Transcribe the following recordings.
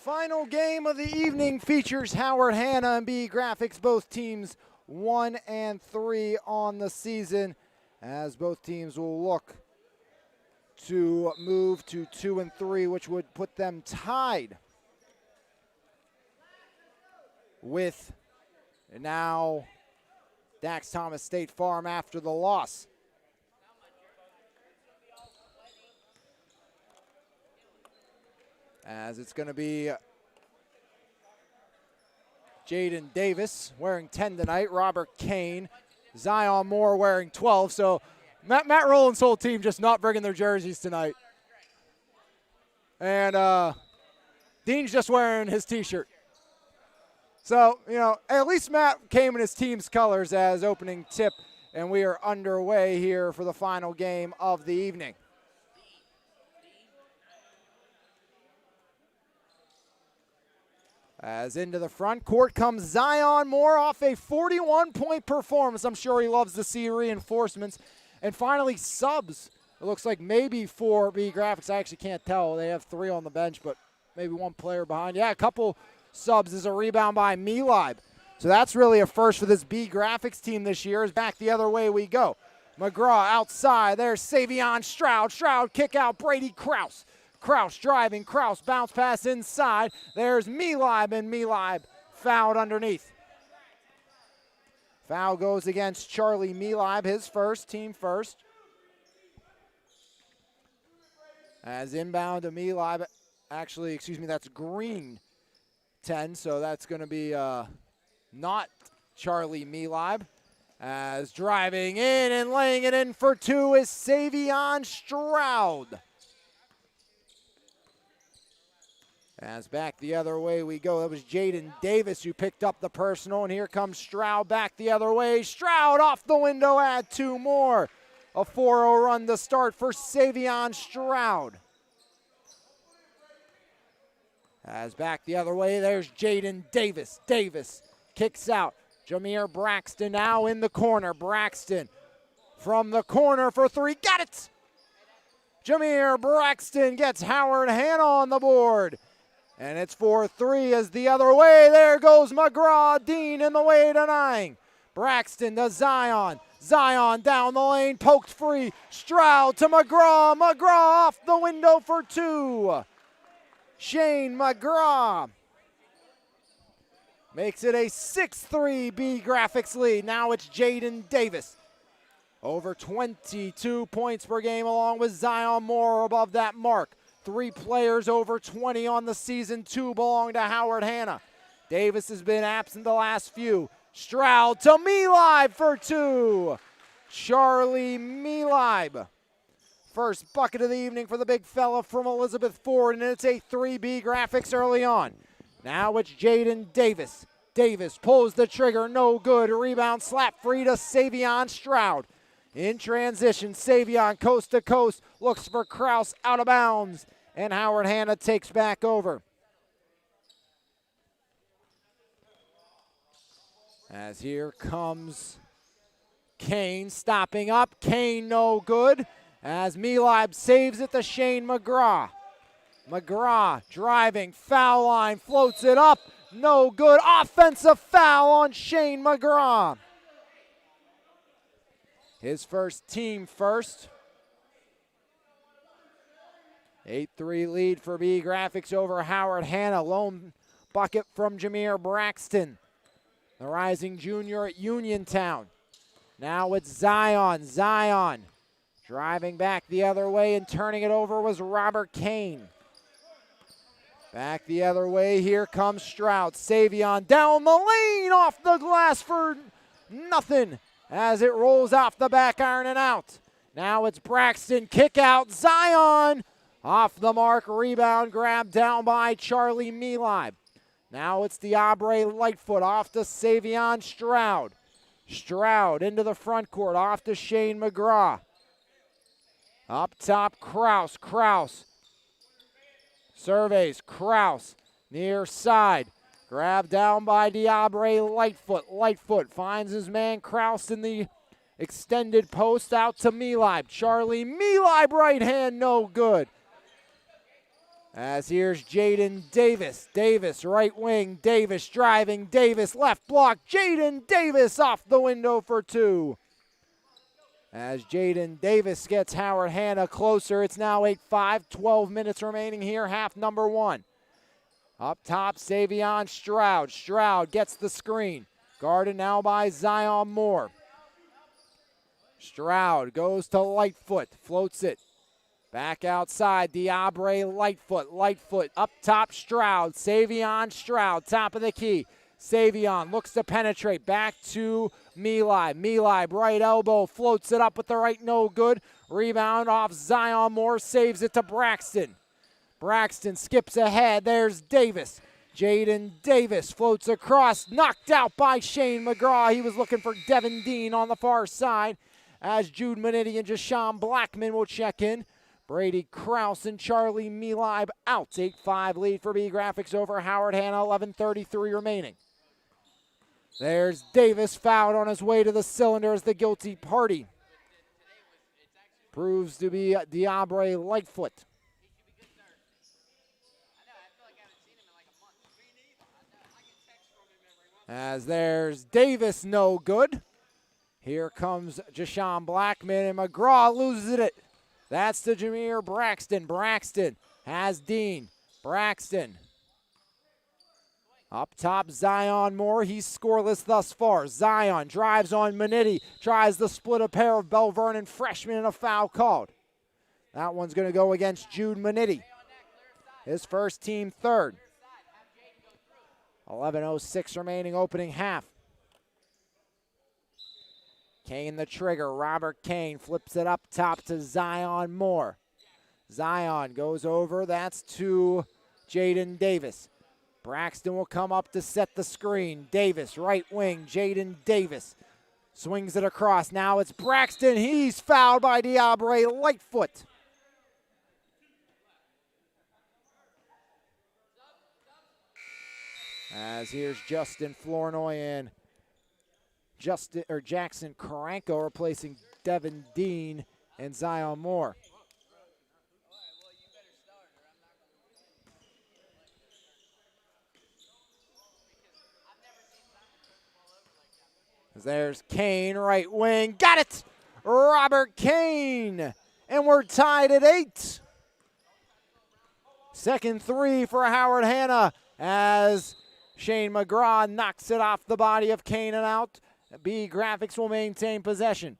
Final game of the evening features Howard Hanna and BeeGraphix, both teams 1 and 3 on the season, as both teams will look to move to 2 and 3, which would put them tied with now Dax Thomas State Farm after the loss. As it's going to be Jaden Davis wearing 10 tonight, Robert Kane, Zion Moore wearing 12. So Matt Rowland's whole team just not bringing their jerseys tonight. And Dean's just wearing his t-shirt. So, you know, at least Matt came in his team's colors as opening tip, and we are underway here for the final game of the evening. As into the front court comes Zion Moore off a 41-point performance. I'm sure he loves to see reinforcements. And finally subs. It looks like maybe for BeeGraphix. I actually can't tell. They have 3 on the bench, but maybe one player behind. Yeah, a couple subs. Is a rebound by Milib. So that's really a first for this BeeGraphix team this year. Is back the other way we go. McGraw outside. There's Savion Stroud. Stroud kick out Brady Krause. Krause driving, Krause bounce pass inside. There's Milib, and Milib fouled underneath. Foul goes against Charlie Milib, his first, team first. As inbound to Milib, actually, excuse me, that's Green 10, so that's going to be not Charlie Milib. As driving in and laying it in for 2 is Savion Stroud. As back the other way we go. That was Jaden Davis who picked up the personal, and here comes Stroud back the other way. Stroud off the window, add 2 more. A 4-0 run to start for Savion Stroud. As back the other way, there's Jaden Davis. Davis kicks out. Jameer Braxton now in the corner. Braxton from the corner for 3. Got it! Jameer Braxton gets Howard Hanna on the board. And it's 4-3 as the other way. There goes McGraw. Dean in the way denying. Braxton to Zion. Zion down the lane, poked free. Stroud to McGraw. McGraw off the window for 2. Shane McGraw makes it a 6-3 BeeGraphix lead. Now it's Jaden Davis. Over 22 points per game along with Zion Moore above that mark. 3 players over 20 on the season. 2 belong to Howard Hanna. Davis has been absent the last few. Stroud to Milib for 2. Charlie Milib. First bucket of the evening for the big fella from Elizabeth Ford, and it's a 3 BeeGraphix early on. Now it's Jaden Davis. Davis pulls the trigger, no good. Rebound slap free to Savion Stroud. In transition, Savion coast to coast, looks for Krause out of bounds, and Howard Hanna takes back over. As here comes Kane stopping up. Kane no good, as Milib saves it to Shane McGraw. McGraw driving, foul line, floats it up, no good. Offensive foul on Shane McGraw. His first, team first. 8-3 lead for BeeGraphix over Howard Hanna. Lone bucket from Jameer Braxton, the rising junior at Uniontown. Now it's Zion. Zion driving back the other way and turning it over was Robert Kane. Back the other way, here comes Stroud. Savion down the lane, off the glass for nothing, as it rolls off the back iron and out. Now it's Braxton, kick out, Zion off the mark, rebound grab down by Charlie Milib. Now it's Diabre Lightfoot off to Savion Stroud. Stroud into the front court, off to Shane McGraw. Up top, Krause. Krause surveys, Krause near side. Grabbed down by Diabre Lightfoot. Lightfoot finds his man Krause in the extended post, out to Milib. Charlie Milib right hand, no good. As here's Jaden Davis. Davis, right wing. Davis driving. Davis, left block. Jaden Davis off the window for 2. As Jaden Davis gets Howard Hanna closer, it's now 8-5, 12 minutes remaining here, half number 1. Up top, Savion Stroud. Stroud gets the screen. Guarded now by Zion Moore. Stroud goes to Lightfoot, floats it. Back outside, Diabre, Lightfoot. Lightfoot up top, Stroud. Savion Stroud, top of the key. Savion looks to penetrate, back to Milib. Milib, right elbow, floats it up with the right, no good. Rebound off Zion Moore, saves it to Braxton. Braxton skips ahead, there's Davis. Jaden Davis floats across, knocked out by Shane McGraw. He was looking for Devin Dean on the far side. As Jude Manetti and Jashawn Blackman will check in. Brady Krause and Charlie Milib out. 8-5 lead for BeeGraphix over Howard Hanna, 11:33 remaining. There's Davis, fouled on his way to the cylinder as the guilty party. Proves to be Diabre Lightfoot. As there's Davis, no good. Here comes Jashawn Blackman, and McGraw loses it. That's to Jameer Braxton. Braxton has Dean. Braxton. Up top, Zion Moore. He's scoreless thus far. Zion drives on Manetti. Tries to split a pair of Bell Vernon freshmen, and a foul called. That one's going to go against Jude Manetti. His first, team third. 11:06 remaining, opening half. Kane the trigger. Robert Kane flips it up top to Zion Moore. Zion goes over. That's to Jaden Davis. Braxton will come up to set the screen. Davis, right wing. Jaden Davis swings it across. Now it's Braxton. He's fouled by Diabre Lightfoot. As here's Justin Flournoy and Jackson Karanko replacing Devin Dean and Zion Moore. There's Kane, right wing. Got it! Robert Kane. And we're tied at 8. Second 3 for Howard Hanna as Shane McGraw knocks it off the body of Kane and out. BeeGraphix will maintain possession.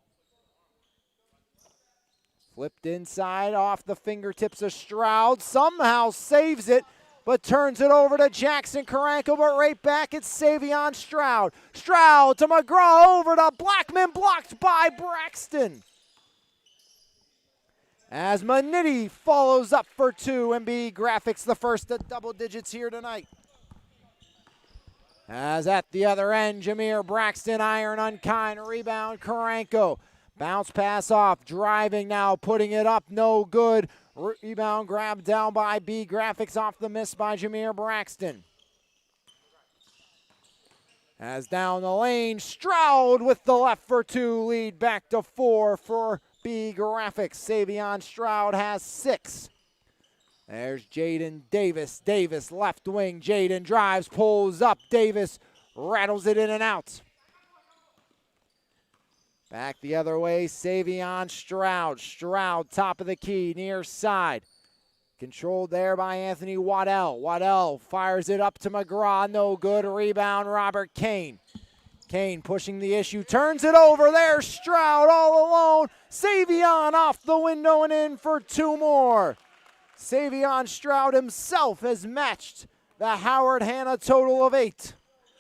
Flipped inside off the fingertips of Stroud. Somehow saves it, but turns it over to Jackson Karanko, but right back it's Savion Stroud. Stroud to McGraw, over to Blackman, blocked by Braxton. As Manetti follows up for 2, and BeeGraphix the first at double digits here tonight. As at the other end, Jameer Braxton, iron unkind, rebound Karanko. Bounce pass off, driving now, putting it up, no good. Rebound grabbed down by BeeGraphix, off the miss by Jameer Braxton. As down the lane, Stroud with the left for 2, lead back to 4 for BeeGraphix. Savion Stroud has 6. There's Jaden Davis. Davis, left wing. Jaden drives, pulls up. Davis rattles it in and out. Back the other way, Savion Stroud. Stroud, top of the key, near side. Controlled there by Anthony Waddell. Waddell fires it up to McGraw. No good. Rebound, Robert Kane. Kane pushing the issue, turns it over. There's Stroud all alone. Savion off the window and in for 2 more. Savion Stroud himself has matched the Howard Hanna total of 8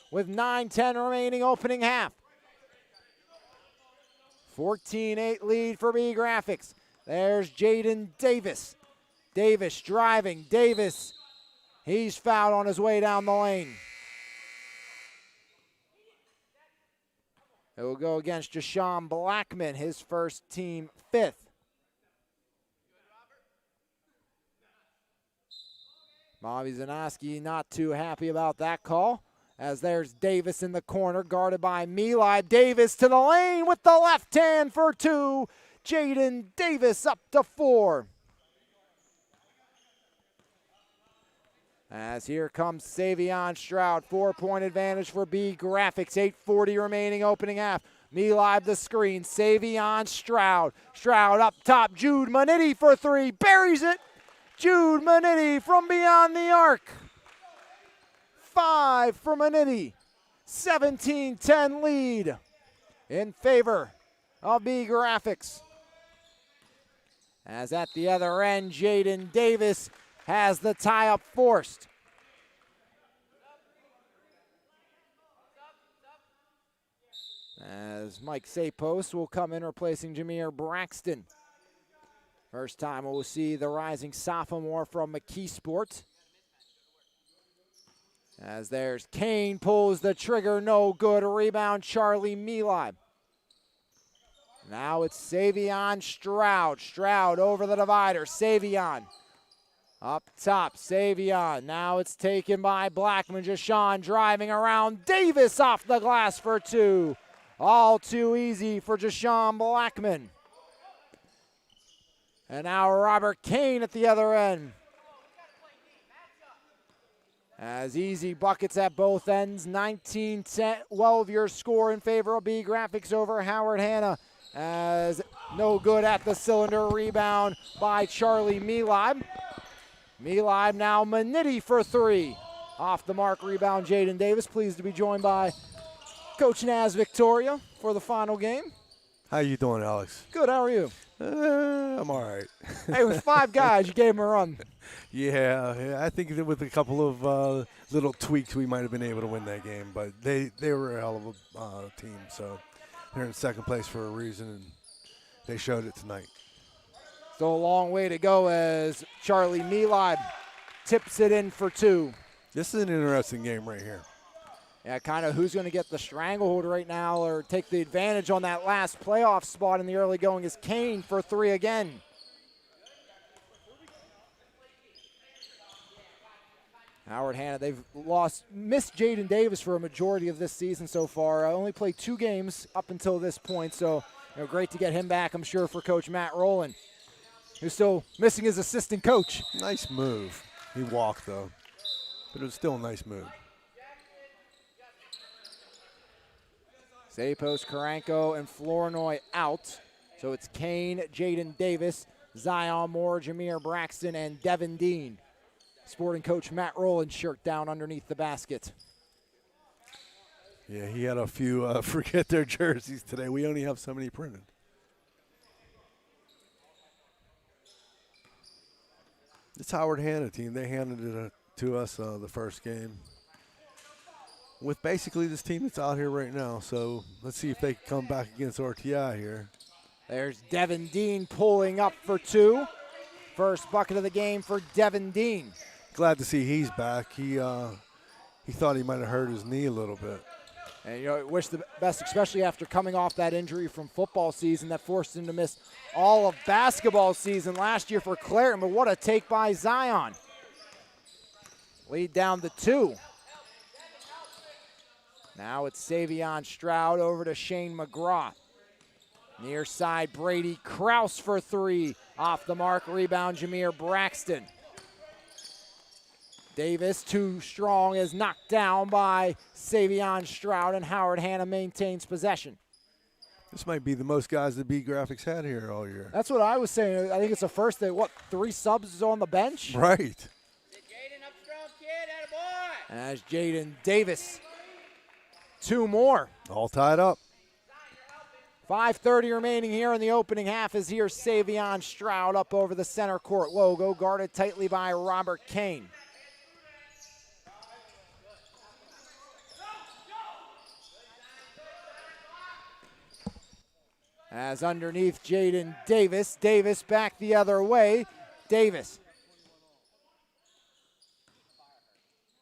with 9:10 remaining, opening half. 14-8 lead for BeeGraphix. There's Jaden Davis. Davis driving. Davis, he's fouled on his way down the lane. It will go against Jashawn Blackman, his first, team 5th. Bobby Zanoski not too happy about that call, as there's Davis in the corner, guarded by Milib. Davis to the lane with the left hand for 2. Jaden Davis up to 4. As here comes Savion Stroud, 4-point advantage for BeeGraphix, 8:40 remaining opening half. MVI the screen, Savion Stroud. Stroud up top, Jude Manitti for three, buries it. Jude Manitti from beyond the arc. 5 for Manitti, 17-10 lead in favor of BeeGraphix. As at the other end, Jaden Davis has the tie-up forced. As Mike Sapos will come in replacing Jameer Braxton. First time we'll see the rising sophomore from McKeesport. As there's Kane, pulls the trigger, no good. Rebound, Charlie MVI. Now it's Savion Stroud. Stroud over the divider. Savion up top. Savion. Now it's taken by Blackman. Jashawn driving around. Davis off the glass for two. All too easy for Jashawn Blackman. And now Robert Kane at the other end. As easy buckets at both ends. 19-12 your score in favor of BeeGraphix over Howard Hanna. As no good at the cylinder. Rebound by Charlie MVI. MVI now Manitti for three. Off the mark rebound Jaden Davis. Pleased to be joined by Coach Naz Victoria for the final game. How you doing, Alex? Good, how are you? I'm all right. Hey, with 5 guys, you gave them a run. Yeah, I think that with a couple of little tweaks, we might have been able to win that game. But they were a hell of a team, so they're in second place for a reason, and they showed it tonight. Still a long way to go as Charlie MVI tips it in for two. This is an interesting game right here. Yeah, kind of who's going to get the stranglehold right now or take the advantage on that last playoff spot in the early going is Kane for three again. Howard Hanna, they've missed Jaden Davis for a majority of this season so far. Only played 2 games up until this point, so great to get him back, I'm sure, for Coach Matt Rowland, who's still missing his assistant coach. Nice move. He walked, though, but it was still a nice move. Sapos, Karanko, and Flournoy out. So it's Kane, Jaden Davis, Zion Moore, Jameer Braxton, and Devin Dean. Sporting coach Matt Rowland's shirt down underneath the basket. Yeah, he had a few forget their jerseys today. We only have so many printed. This Howard Hanna team, they handed it to us the first game with basically this team that's out here right now. So let's see if they can come back against RTI here. There's Devin Dean pulling up for two. First bucket of the game for Devin Dean. Glad to see he's back. He thought he might have hurt his knee a little bit. And wish the best, especially after coming off that injury from football season that forced him to miss all of basketball season last year for Clareton. But what a take by Zion. Lead down to 2. Now it's Savion Stroud over to Shane McGraw. Near side, Brady Krause for 3. Off the mark, rebound, Jameer Braxton. Davis, too strong, is knocked down by Savion Stroud, and Howard Hanna maintains possession. This might be the most guys that BeeGraphix had here all year. That's what I was saying. I think it's the first that, 3 subs on the bench? Right. Jaden up strong, kid, attaboy. As Jaden Davis, 2 more. All tied up. 5:30 remaining here in the opening half as here's Savion Stroud up over the center court logo, guarded tightly by Robert Kane. As underneath Jaden Davis. Davis back the other way. Davis.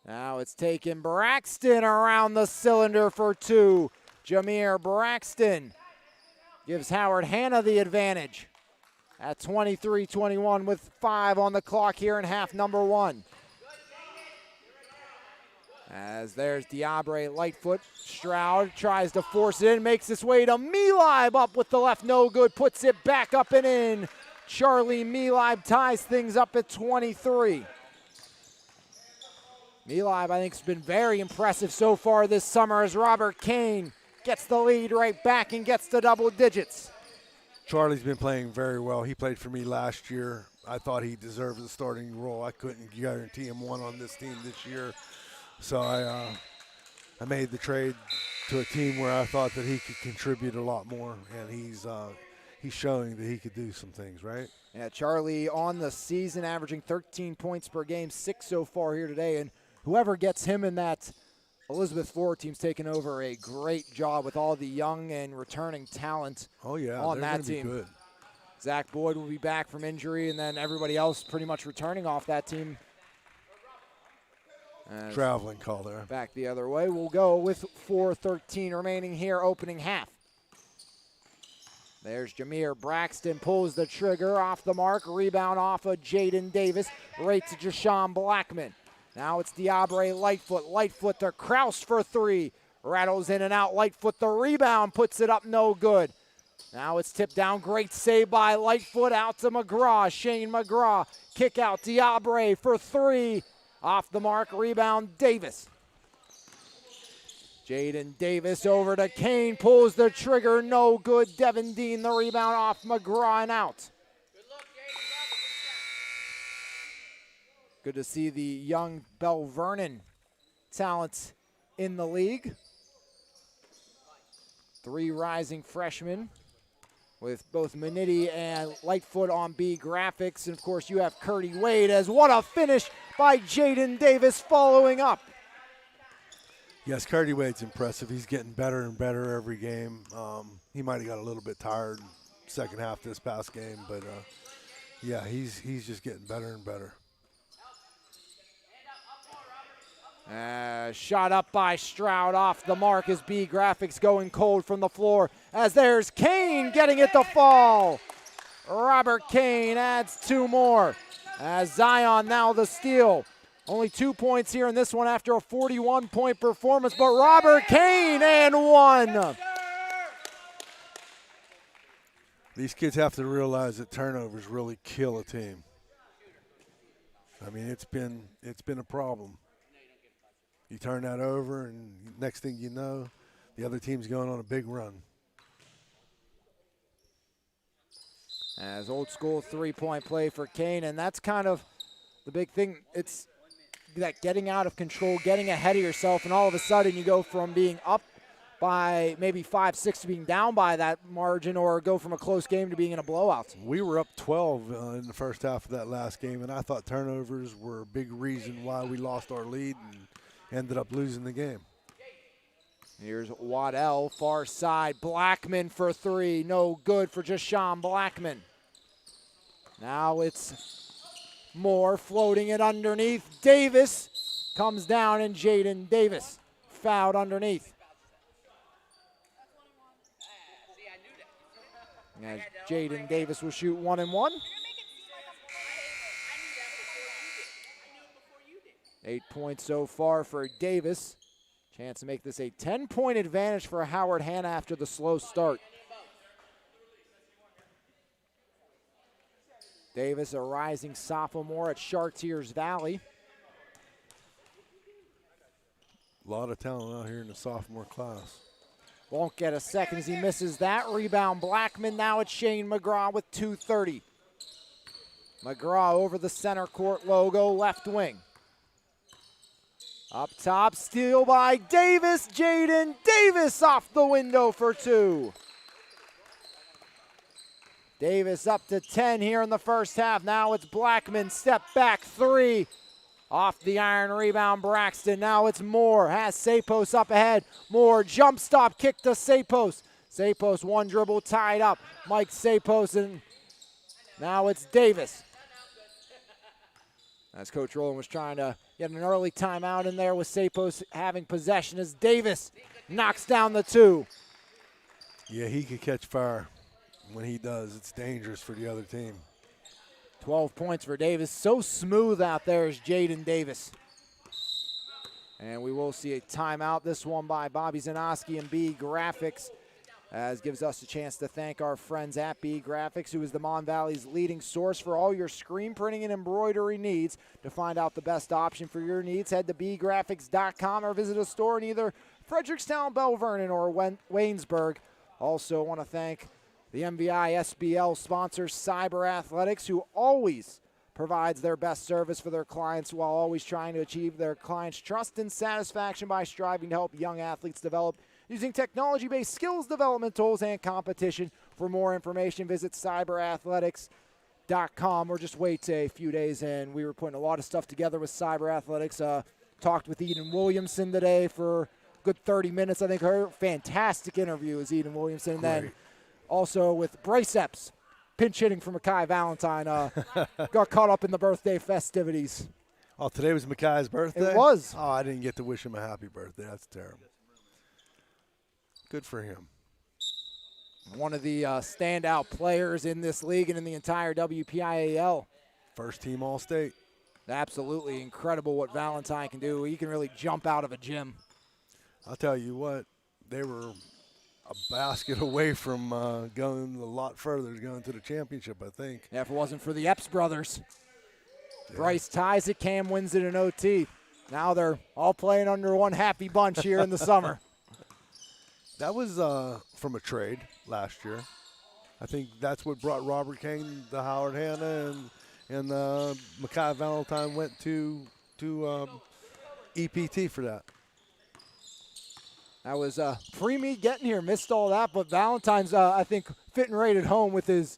Now it's taken Braxton around the cylinder for 2. Jameer Braxton gives Howard Hanna the advantage at 23-21 with 5 on the clock here in half number 1. As there's Diabre Lightfoot. Stroud tries to force it in, makes his way to Milib up with the left, no good, puts it back up and in. Charlie Milib ties things up at 23. Eli, I think, has been very impressive so far this summer as Robert Kane gets the lead right back and gets to double digits. Charlie's been playing very well. He played for me last year. I thought he deserved the starting role. I couldn't guarantee him one on this team this year. So I made the trade to a team where I thought that he could contribute a lot more, and he's showing that he could do some things, right? Yeah, Charlie on the season averaging 13 points per game, 6 so far here today, and whoever gets him in that Elizabeth Ford team's taken over a great job with all the young and returning talent on that team. Be good. Zach Boyd will be back from injury, and then everybody else pretty much returning off that team. Traveling call there. Back the other way. We'll go with 4:13 remaining here, opening half. There's Jameer Braxton, pulls the trigger off the mark. Rebound off of Jaden Davis, right to Jashawn Blackman. Now it's Diabre Lightfoot. Lightfoot to Kraus for three. Rattles in and out. Lightfoot the rebound, puts it up, no good. Now it's tipped down. Great save by Lightfoot, out to McGraw. Shane McGraw. Kick out Diabre for three. Off the mark, rebound Davis. Jaden Davis over to Kane, pulls the trigger, no good. Devin Dean the rebound off McGraw and out. Good to see the young Bell Vernon talents in the league. 3 rising freshmen with both Maniti and Lightfoot on BeeGraphix. And of course you have Curdy Wade as what a finish by Jaden Davis following up. Yes, Curdy Wade's impressive. He's getting better and better every game. He might have got a little bit tired second half this past game, but yeah, he's just getting better and better. Shot up by Stroud off the mark as BeeGraphix going cold from the floor as there's Kane getting it to fall. Robert Kane adds 2 more as Zion now the steal. Only 2 points here in this one after a 41-point performance, but Robert Kane and 1. These kids have to realize that turnovers really kill a team. I mean, it's been a problem. You turn that over, and next thing you know, the other team's going on a big run. As old school 3-point play for Kane, and that's kind of the big thing. It's that getting out of control, getting ahead of yourself, and all of a sudden you go from being up by maybe 5-6 to being down by that margin, or go from a close game to being in a blowout. We were up 12 in the first half of that last game, and I thought turnovers were a big reason why we lost our lead and ended up losing the game. Here's Waddell, far side. Blackman for 3. No good for Jashawn Blackman. Now it's Moore floating it underneath. Davis comes down, and Jaden Davis fouled underneath. As Jaden Davis will shoot 1 and 1. 8 points so far for Davis. Chance to make this a 10-point advantage for Howard Hanna after the slow start. Davis, a rising sophomore at Chartiers Valley. A lot of talent out here in the sophomore class. Won't get a second as he misses that. Rebound Blackman. Now it's Shane McGraw with 2:30. McGraw over the center court logo, left wing. Up top, steal by Davis. Jaden Davis off the window for 2. Davis up to 10 here in the first half. Now it's Blackman, step back 3. Off the iron, rebound Braxton. Now it's Moore, has Sapos up ahead. Moore, jump stop, kick to Sapos. Sapos, 1 dribble, tied up. Mike Sapos, and now it's Davis. As Coach Rowland was trying to get an early timeout in there with Sapos having possession as Davis knocks down the 2. Yeah, he could catch fire. When he does, it's dangerous for the other team. 12 points for Davis. So smooth out there is Jaden Davis. And we will see a timeout. This one by Bobby Zanoski and BeeGraphix. as gives us a chance to thank our friends at BeeGraphix, who is the Mon Valley's leading source for all your screen printing and embroidery needs. To find out the best option for your needs, head to BeeGraphix.com or visit a store in either Frederickstown, Bell Vernon, or Waynesburg. Also want to thank the MVISBL sponsor, Cyber Athletics, who always provides their best service for their clients while always trying to achieve their clients' trust and satisfaction by striving to help young athletes develop using technology-based skills development tools and competition. For more information, visit cyberathletics.com or just wait a few days. And we were putting a lot of stuff together with Cyber Athletics. Talked with Eden Williamson today for a good 30 minutes. I think her fantastic interview is Eden Williamson. And then also with Bryce Epps, pinch hitting for Mekhi Valentine. Got caught up in the birthday festivities. Oh, today was Mekhi's birthday? It was. Oh, I didn't get to wish him a happy birthday. That's terrible. Good for him. One of the standout players in this league and in the entire WPIAL. First team All-State. Absolutely incredible what Valentine can do. He can really jump out of a gym. I'll tell you what, they were a basket away from going a lot further, going to the championship, I think. Yeah, if it wasn't for the Epps brothers. Yeah. Bryce ties it, Cam wins it in OT. Now they're all playing under one happy bunch here in the summer. That was from a trade last year. I think that's what brought Robert Kane to Howard Hanna, and Mekhi Valentine went to EPT for that. That was pre-me getting here, missed all that, but Valentine's, I think, fitting right at home with his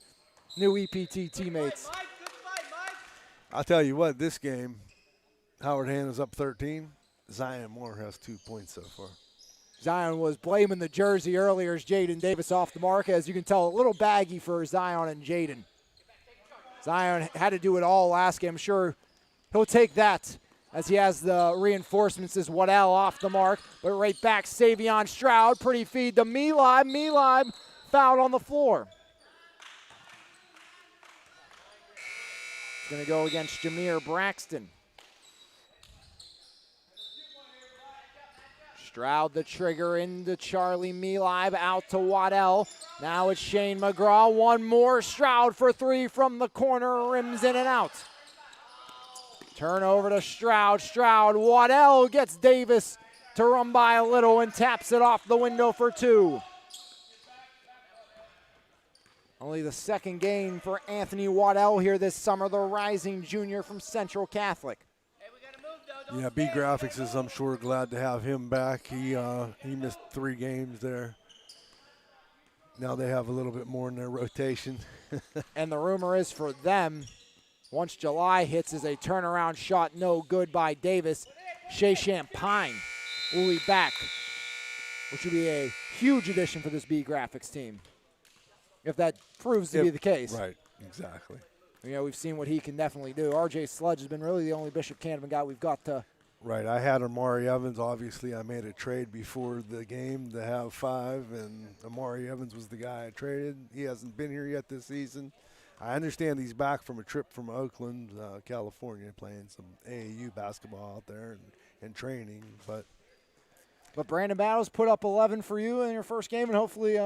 new EPT teammates. Good fight, Mike. I'll tell you what, this game, Howard Hanna's up 13. Zion Moore has 2 points so far. Zion was blaming the jersey earlier as Jaden Davis off the mark. As you can tell, a little baggy for Zion and Jaden. Zion had to do it all last game. I'm sure he'll take that as he has the reinforcements as Waddell off the mark. But right back, Savion Stroud. Pretty feed to Milib. Milib fouled on the floor. It's going to go against Jameer Braxton. Stroud the trigger into Charlie Milib, out to Waddell. Now it's Shane McGraw. One more. Stroud for three from the corner. Rims in and out. Turnover to Stroud. Stroud. Waddell gets Davis to run by a little and taps it off the window for two. Only the second game for Anthony Waddell here this summer, the rising junior from Central Catholic. Yeah, BeeGraphix is, I'm sure, glad to have him back. He missed 3 games there. Now they have a little bit more in their rotation. And the rumor is for them, once July hits, is a turnaround shot no good by Davis. Shea Champagne will be back, which would be a huge addition for this BeeGraphix team, if that proves to be the case. Right, exactly. You know, we've seen what he can definitely do. RJ Sludge has been really the only Bishop Canevin guy we've got to. Right. I had Amari Evans. Obviously, I made a trade before the game to have 5, and Amari Evans was the guy I traded. He hasn't been here yet this season. I understand he's back from a trip from Oakland, California, playing some AAU basketball out there and training. But Brandon Battles put up 11 for you in your first game, and hopefully,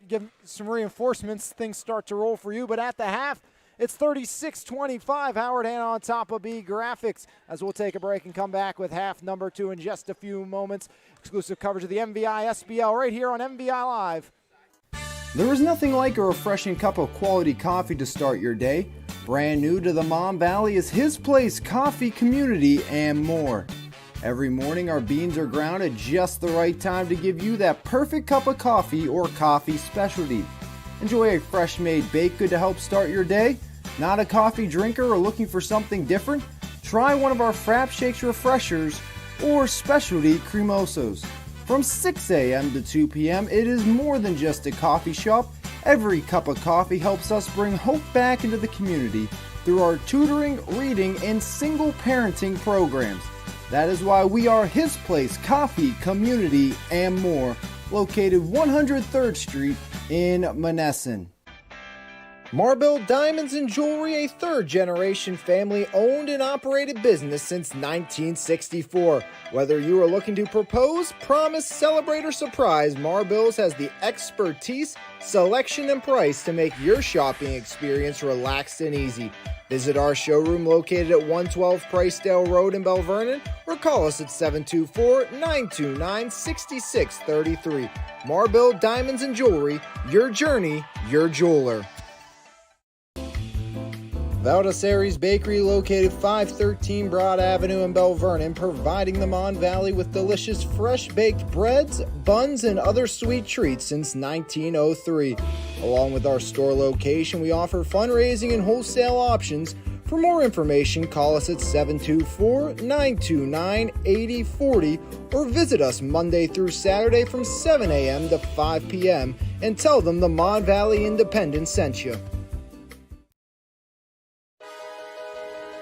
give some reinforcements. Things start to roll for you. But at the half, it's 36-25, Howard Hanna on top of BeeGraphix. As we'll take a break and come back with half number 2 in just a few moments. Exclusive coverage of the MVI-SBL right here on MVI Live. There is nothing like a refreshing cup of quality coffee to start your day. Brand new to the Mon Valley is His Place Coffee Community and more. Every morning our beans are ground at just the right time to give you that perfect cup of coffee or coffee specialty. Enjoy a fresh made baked good to help start your day? Not a coffee drinker or looking for something different? Try one of our Frap Shakes Refreshers or specialty cremosos. From 6 a.m. to 2 p.m., it is more than just a coffee shop. Every cup of coffee helps us bring hope back into the community through our tutoring, reading, and single parenting programs. That is why we are His Place Coffee Community and more, located 103rd Street in Monessen. Marble Diamonds and Jewelry, a third-generation family-owned and operated business since 1964. Whether you are looking to propose, promise, celebrate, or surprise, Marbilles has the expertise, selection, and price to make your shopping experience relaxed and easy. Visit our showroom located at 112 Pricedale Road in Bell Vernon or call us at 724-929-6633. Marble Diamonds and Jewelry, your journey, your jeweler. Valdesari's Bakery, located 513 Broad Avenue in Bell Vernon, providing the Mon Valley with delicious fresh-baked breads, buns, and other sweet treats since 1903. Along with our store location, we offer fundraising and wholesale options. For more information, call us at 724-929-8040 or visit us Monday through Saturday from 7 a.m. to 5 p.m. and tell them the Mon Valley Independent sent you.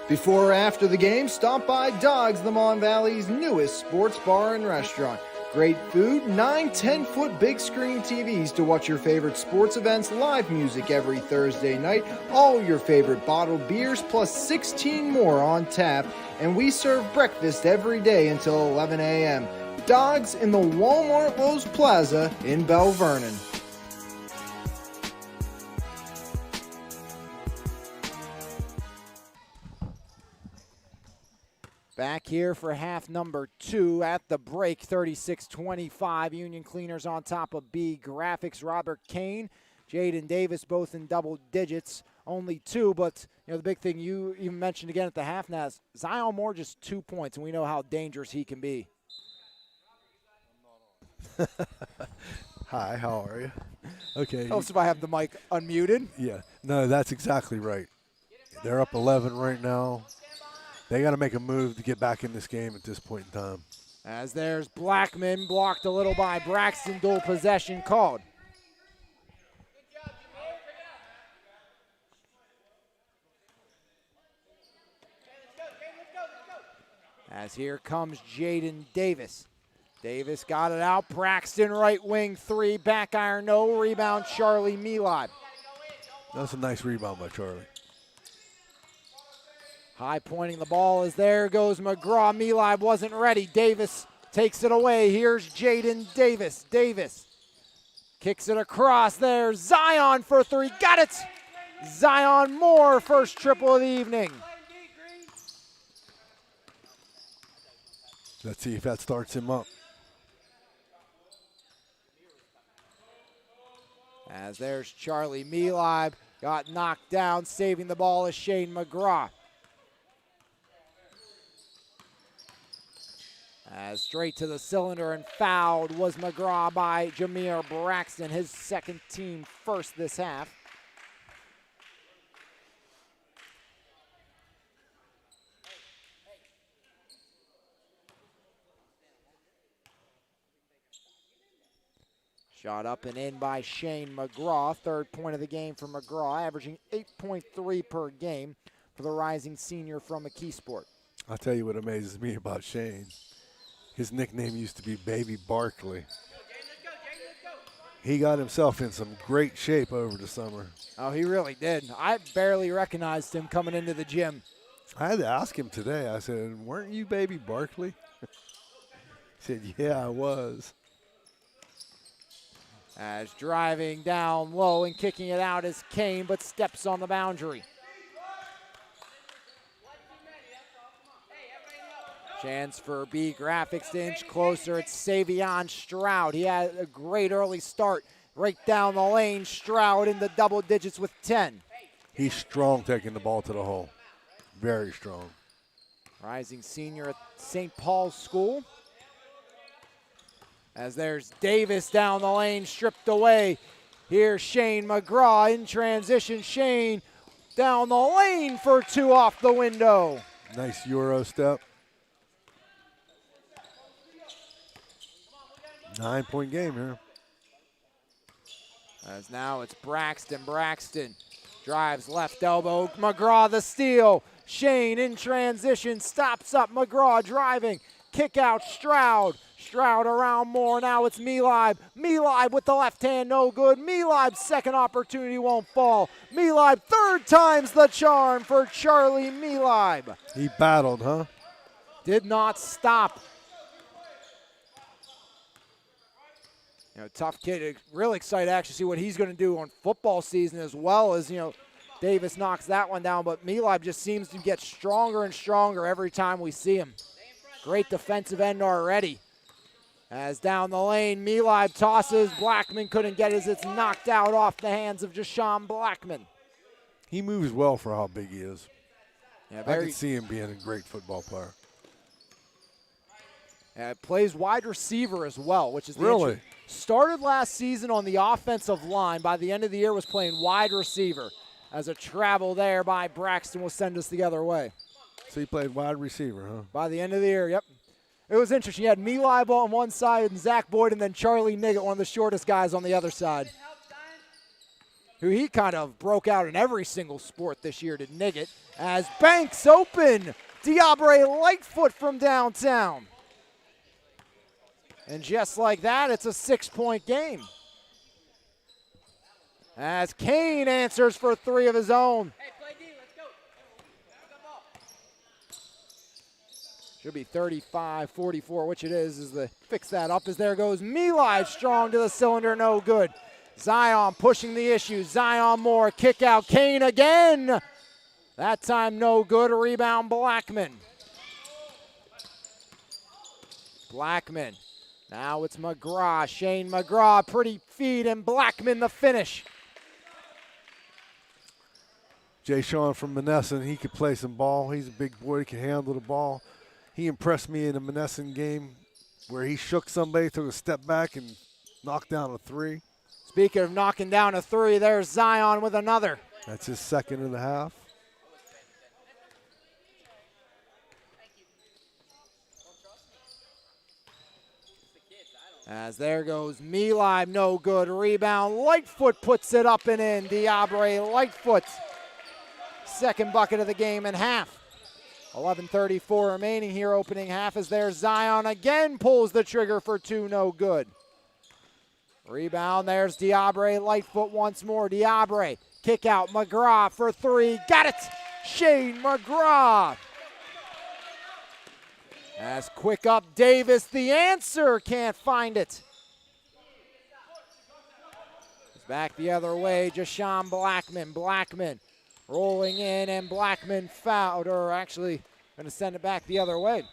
Before or after the game, stop by Dogs, the Mon Valley's newest sports bar and restaurant. Great food, 9 10-foot big screen TVs to watch your favorite sports events, live music every Thursday night, all your favorite bottled beers, plus 16 more on tap, and we serve breakfast every day until 11 a.m. Dogs in the Walmart Lowe's Plaza in Bell Vernon. Back here for half number 2 at the break, 36-25. Union Cleaners on top of BeeGraphix. Robert Kane, Jaden Davis both in double digits. Only 2, but you know the big thing you even mentioned again at the half now is Zion Moore just 2 points, and we know how dangerous he can be. Hi, how are you? Okay. Helps if I have the mic unmuted. Yeah, no, that's exactly right. They're up 11 right now. They got to make a move to get back in this game at this point in time. As there's Blackman, blocked a little by Braxton, dual possession called. As here comes Jaden Davis. Davis got it out. Braxton right wing 3, back iron no, rebound Charlie Milad. That's a nice rebound by Charlie. High pointing the ball as there goes McGraw. Milad wasn't ready. Davis takes it away. Here's Jaden Davis. Davis kicks it across there. Zion for 3. Got it. Zion Moore, first triple of the evening. Let's see if that starts him up. As there's Charlie Milad. Got knocked down. Saving the ball is Shane McGraw. As straight to the cylinder and fouled was McGraw by Jameer Braxton, his second team first this half. Shot up and in by Shane McGraw, third point of the game for McGraw, averaging 8.3 per game for the rising senior from McKeesport. I'll tell you what amazes me about Shane. His nickname used to be Baby Barkley. He got himself in some great shape over the summer. Oh, he really did. I barely recognized him coming into the gym. I had to ask him today. I said, weren't you Baby Barkley? He said, yeah, I was. As driving down low and kicking it out is Kane, but steps on the boundary. Chance for BeeGraphix to inch closer. It's Savion Stroud. He had a great early start right down the lane. Stroud in the double digits with 10. He's strong taking the ball to the hole. Very strong. Rising senior at St. Paul's School. As there's Davis down the lane, stripped away. Here's Shane McGraw in transition. Shane down the lane for 2 off the window. Nice Euro step. 9-point game here. As now it's Braxton. Braxton drives left elbow. McGraw the steal. Shane in transition, stops up. McGraw driving. kick out Stroud. Stroud around Moore, now it's Milib. Milib with the left hand, no good. Milib's second opportunity won't fall. Milib, third time's the charm for Charlie Milib. He battled, huh? Did not stop. Tough kid, really excited to actually see what he's going to do on football season as well as, Davis knocks that one down, but Milib just seems to get stronger and stronger every time we see him. Great defensive end already. As down the lane, Milib tosses. Blackman couldn't get it as it's knocked out off the hands of Jashawn Blackman. He moves well for how big he is. Yeah, I can see him being a great football player. Plays wide receiver as well, which is the really issue. Started last season on the offensive line. By the end of the year was playing wide receiver. As a travel there by Braxton will send us the other way. So he played wide receiver, huh? By the end of the year, yep. It was interesting. You had Milib on one side and Zach Boyd, and then Charlie Niggett, one of the shortest guys, on the other side. Who he kind of broke out in every single sport this year, did Niggett. As Banks open, Diabre Lightfoot from downtown. And just like that, it's a 6-point game. As Kane answers for 3 of his own. Hey, play D, let's go. Ball. Should be 35-44, which it is the fix that up as there goes Milib strong to the cylinder, no good. Zion pushing the issue. Zion Moore, kick out. Kane again. That time no good. A rebound Blackman. Blackman. Now it's McGraw. Shane McGraw, pretty feed, and Blackman the finish. Jay Sean from Monessen, he could play some ball. He's a big boy, he can handle the ball. He impressed me in a Monessen game where he shook somebody, took a step back, and knocked down a 3. Speaking of knocking down a 3, there's Zion with another. That's his second and a half. As there goes Milib, no good. Rebound, Lightfoot puts it up and in. Diabre Lightfoot. Second bucket of the game and half. 11:34 remaining here, opening half, as there Zion again pulls the trigger for 2, no good. Rebound, there's Diabre Lightfoot once more. Diabre, kick out, McGraw for 3, got it! Shane McGraw. As quick up Davis, the answer, can't find it. It's back the other way, Jashawn Blackman. Blackman rolling in, and Blackman fouled, or actually going to send it back the other way.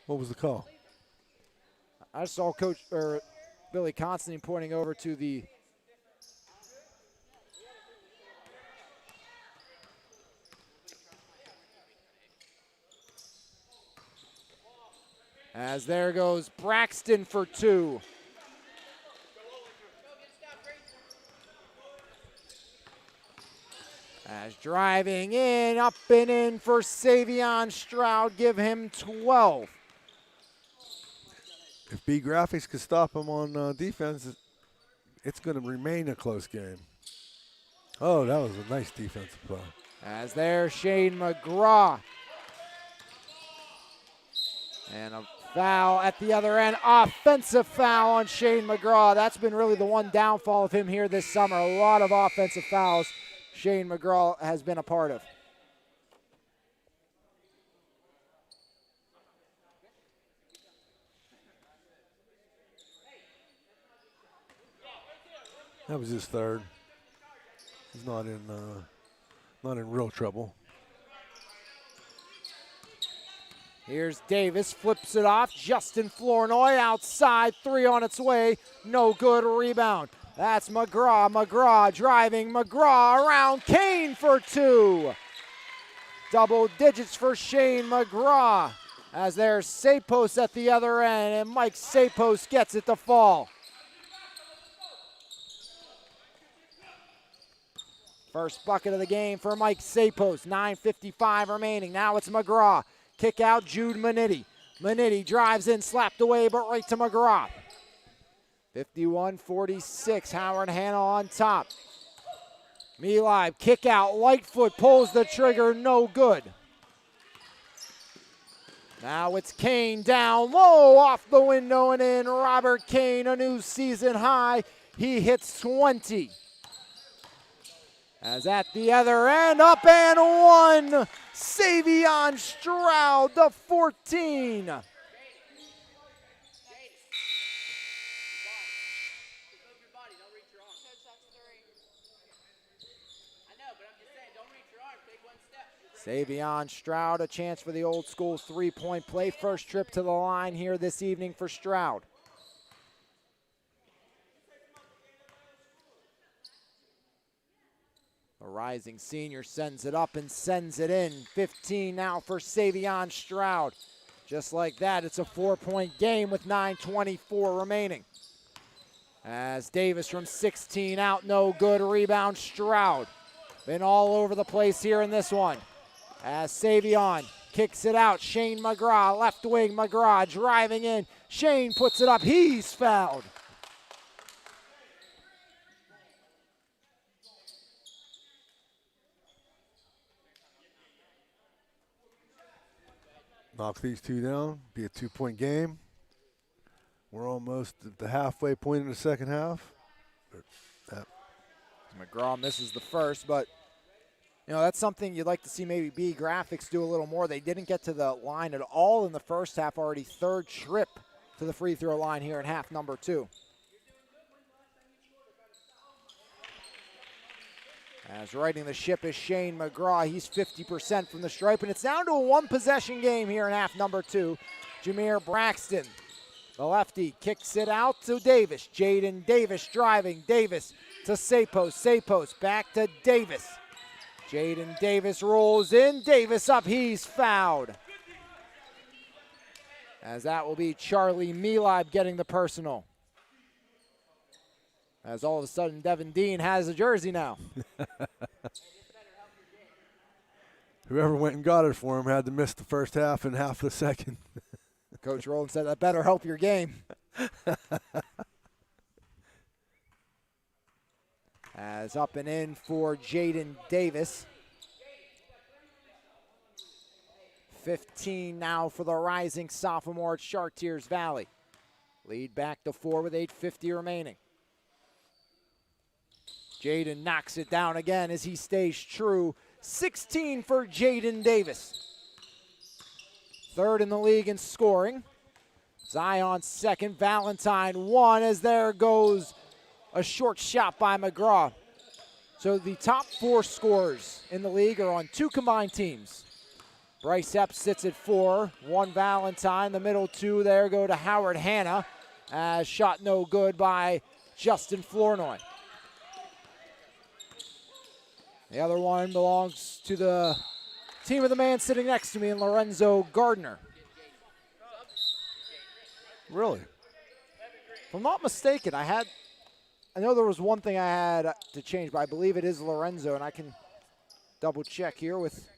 What was the call? I saw Coach Billy Constantine pointing over to the as there goes Braxton for 2. As driving in, up and in for Savion Stroud, give him 12. If BeeGraphix could stop him on defense, it's going to remain a close game. Oh, that was a nice defensive play. As there, Shane McGraw. And a foul at the other end. Offensive foul on Shane McGraw. That's been really the one downfall of him here this summer. A lot of offensive fouls Shane McGraw has been a part of. That was his third. He's not in real trouble. Here's Davis, flips it off. Justin Flournoy outside, 3 on its way. No good, rebound. That's McGraw. McGraw driving. McGraw around Kane for 2. Double digits for Shane McGraw. As there's Sapos at the other end, and Mike Sapos gets it to fall. First bucket of the game for Mike Sapos. 9:55 remaining. Now it's McGraw. Kick out, Jude Manitti. Manitti drives in, slapped away, but right to McGraw. 51-46, Howard Hanna on top. Milib, kick out, Lightfoot pulls the trigger, no good. Now it's Kane down low, off the window and in. Robert Kane, a new season high. He hits 20. As at the other end, up and one. Savion Stroud, the 14. Savion Stroud, a chance for the old school three-point play. First trip to the line here this evening for Stroud. A rising senior sends it up and sends it in. 15 now for Savion Stroud. Just like that, it's a 4-point game with 9:24 remaining. As Davis from 16 out, no good. Rebound Stroud. Been all over the place here in this one. As Savion kicks it out, Shane McGraw, left wing, McGraw driving in. Shane puts it up, he's fouled. Knock these two down, be a 2-point game. We're almost at the halfway point in the second half. McGraw misses the first, but you know, that's something you'd like to see maybe BeeGraphix do a little more. They didn't get to the line at all in the first half, already third trip to the free throw line here in half number 2. As riding the ship is Shane McGraw. He's 50% from the stripe, and it's down to a one-possession game here in half number 2. Jameer Braxton, the lefty, kicks it out to Davis. Jaden Davis driving. Davis to Sapos. Sapos back to Davis. Jaden Davis rolls in. Davis up. He's fouled. As that will be Charlie Melib getting the personal. As all of a sudden Devin Dean has a jersey now. Whoever went and got it for him had to miss the first half and half the second. Coach Rowland said that better help your game. As up and in for Jaden Davis. 15 now for the rising sophomore at Chartiers Valley. Lead back to 4 with 8:50 remaining. Jaden knocks it down again as he stays true. 16 for Jaden Davis. Third in the league in scoring. Zion second, Valentine 1, as there goes a short shot by McGraw. So the top 4 scorers in the league are on 2 combined teams. Bryce Epps sits at 4, 1 Valentine. The middle 2 there go to Howard Hanna, as shot no good by Justin Flournoy. The other one belongs to the team of the man sitting next to me in Lorenzo Gardner. Really? If I'm not mistaken, I know there was one thing I had to change, but I believe it is Lorenzo, and I can double check here with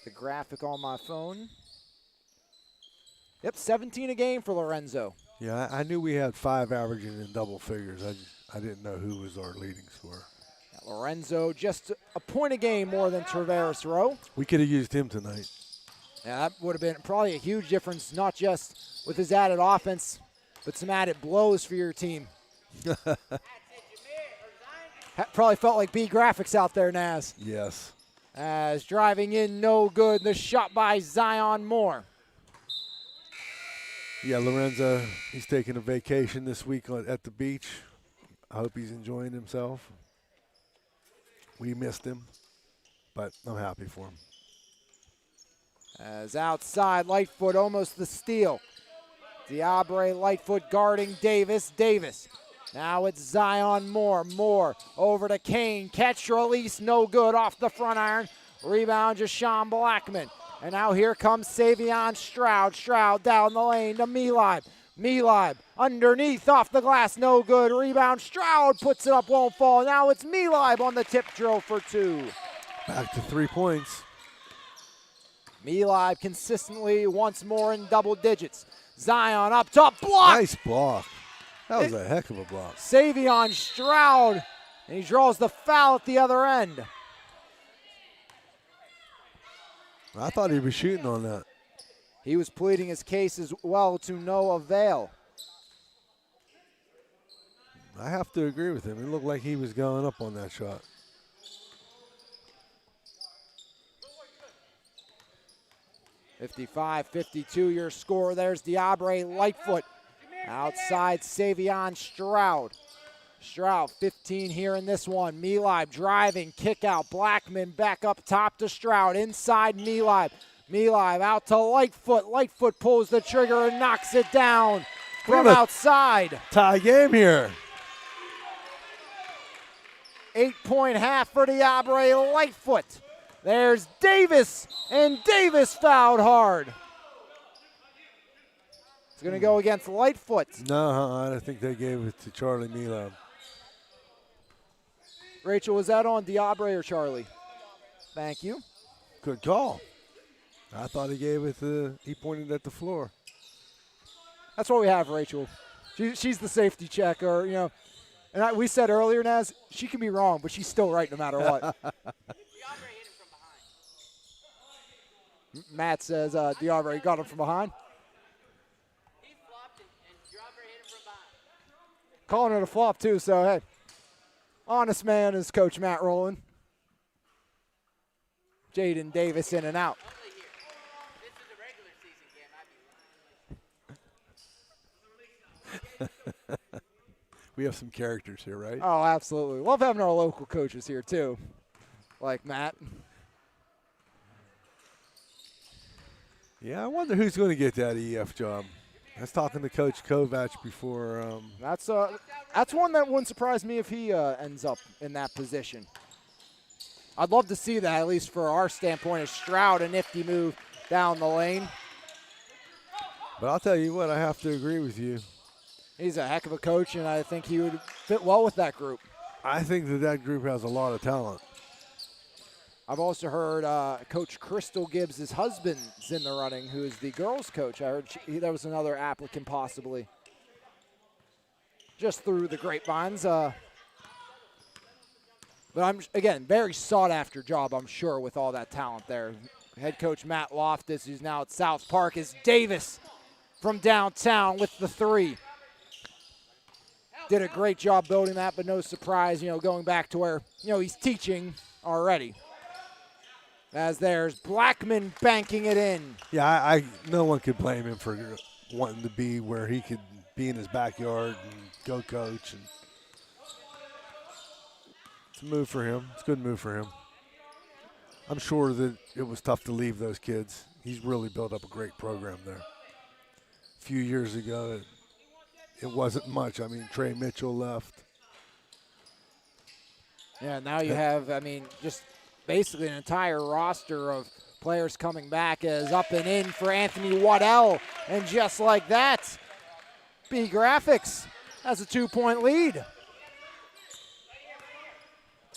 the graphic on my phone. Yep, 17 a game for Lorenzo. Yeah, I knew we had 5 averaging in double figures. I didn't know who was our leading scorer. Lorenzo just a point a game more than Traveris Rowe. We could have used him tonight. Yeah, that would have been probably a huge difference, not just with his added offense, but some added blows for your team. Probably felt like BeeGraphix out there, Naz. Yes. As driving in, no good. The shot by Zion Moore. Yeah, Lorenzo, he's taking a vacation this week at the beach. I hope he's enjoying himself. We missed him, but I'm happy for him. As outside, Lightfoot almost the steal. Diabre Lightfoot guarding Davis. Davis. Now it's Zion Moore. Moore over to Kane. Catch release, no good off the front iron. Rebound, Jashawn Blackman. And now here comes Savion Stroud. Stroud down the lane to Melib. Melib underneath off the glass, no good. Rebound, Stroud puts it up, won't fall. Now it's Melib on the tip drill for 2. Back to 3 points. Melib consistently once more in double digits. Zion up top, block. Nice block. That was a heck of a block. Savion Stroud, and he draws the foul at the other end. I thought he was shooting on that. He was pleading his case as well to no avail. I have to agree with him. It looked like he was going up on that shot. (55-52) your score. There's Diabre Lightfoot. Outside Savion Stroud. Stroud 15 here in this one. Melib driving, kick out. Blackman back up top to Stroud. Inside Melib. Melib out to Lightfoot. Lightfoot pulls the trigger and knocks it down from outside. Tie game here. 8-point half for Diabre Lightfoot. There's Davis, and Davis fouled hard. It's going to go against Lightfoot. No, I think they gave it to Charlie Melib. Rachel, was that on Diabre or Charlie? Thank you. Good call. I thought he gave it to, he pointed at the floor. That's what we have, Rachel. She's the safety checker, you know. And we said earlier, Naz, she can be wrong, but she's still right no matter what. Matt says Diabre got him from behind. He flopped and Diabre hit him from behind. Calling it a flop, too, so, hey. Honest man is Coach Matt Rowland. Jaden Davis in and out. Only here. This is a regular season game. I'd be We have some characters here, right? Oh, absolutely. Love having our local coaches here, too, like Matt. Yeah, I wonder who's going to get that EF job. I was talking to Coach Kovac before. That's one that wouldn't surprise me if he ends up in that position. I'd love to see that, at least for our standpoint, as Stroud, a nifty move down the lane. But I'll tell you what, I have to agree with you. He's a heck of a coach, and I think he would fit well with that group. I think that group has a lot of talent. I've also heard Coach Crystal Gibbs' husband's in the running, who is the girls' coach. I heard that was another applicant possibly. Just through the grapevines. But I'm, again, very sought-after job, I'm sure, with all that talent there. Head coach Matt Loftus, who's now at South Park, is Davis from downtown with the three. Did a great job building that, but no surprise, going back to where, he's teaching already. As there's Blackman banking it in. Yeah, no one could blame him for wanting to be where he could be in his backyard and go coach. And it's a move for him. It's a good move for him. I'm sure that it was tough to leave those kids. He's really built up a great program there. A few years ago, it wasn't much. I mean, Trey Mitchell left. Yeah, now you have, just basically an entire roster of players coming back as up and in for Anthony Waddell. And just like that, BeeGraphix has a 2-point lead.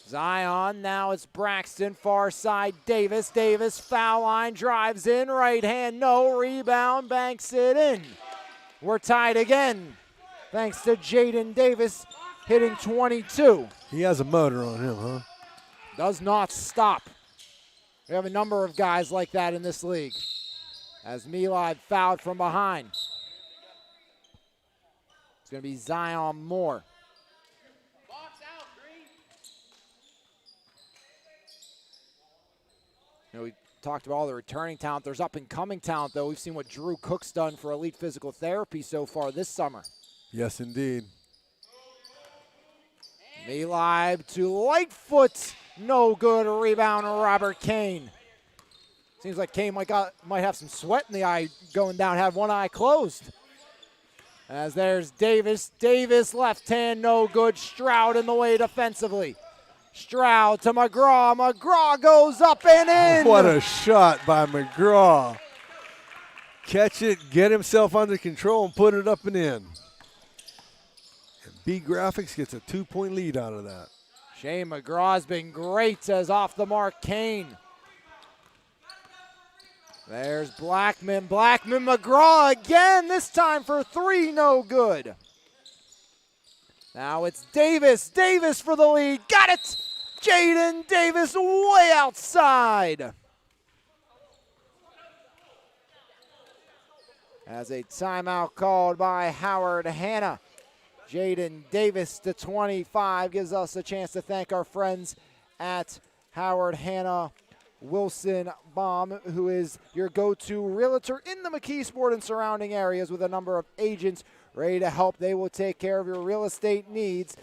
Zion, now it's Braxton, far side Davis. Davis, foul line, drives in, right hand, no, rebound, banks it in. We're tied again, thanks to Jaden Davis hitting 22. He has a motor on him, huh? Does not stop. We have a number of guys like that in this league. As Melib fouled from behind. It's going to be Zion Moore. We talked about all the returning talent. There's up-and-coming talent, though. We've seen what Drew Cook's done for Elite Physical Therapy so far this summer. Yes, indeed. Melib to Lightfoot. No good. Rebound, Robert Kane. Seems like Kane might have some sweat in the eye going down, have one eye closed. As there's Davis. Davis, left hand, no good. Stroud in the way defensively. Stroud to McGraw. McGraw goes up and in. What a shot by McGraw. Catch it, get himself under control, and put it up and in. And BeeGraphix gets a 2-point lead out of that. Shane McGraw's been great as off the mark Kane. There's Blackman. Blackman, McGraw again, this time for 3, no good. Now it's Davis. Davis for the lead. Got it! Jaden Davis way outside. As a timeout called by Howard Hanna. Jaden Davis, the 25, gives us a chance to thank our friends at Howard Hanna Wilson Baum, who is your go-to realtor in the McKeesport and surrounding areas with a number of agents ready to help. They will take care of your real estate needs.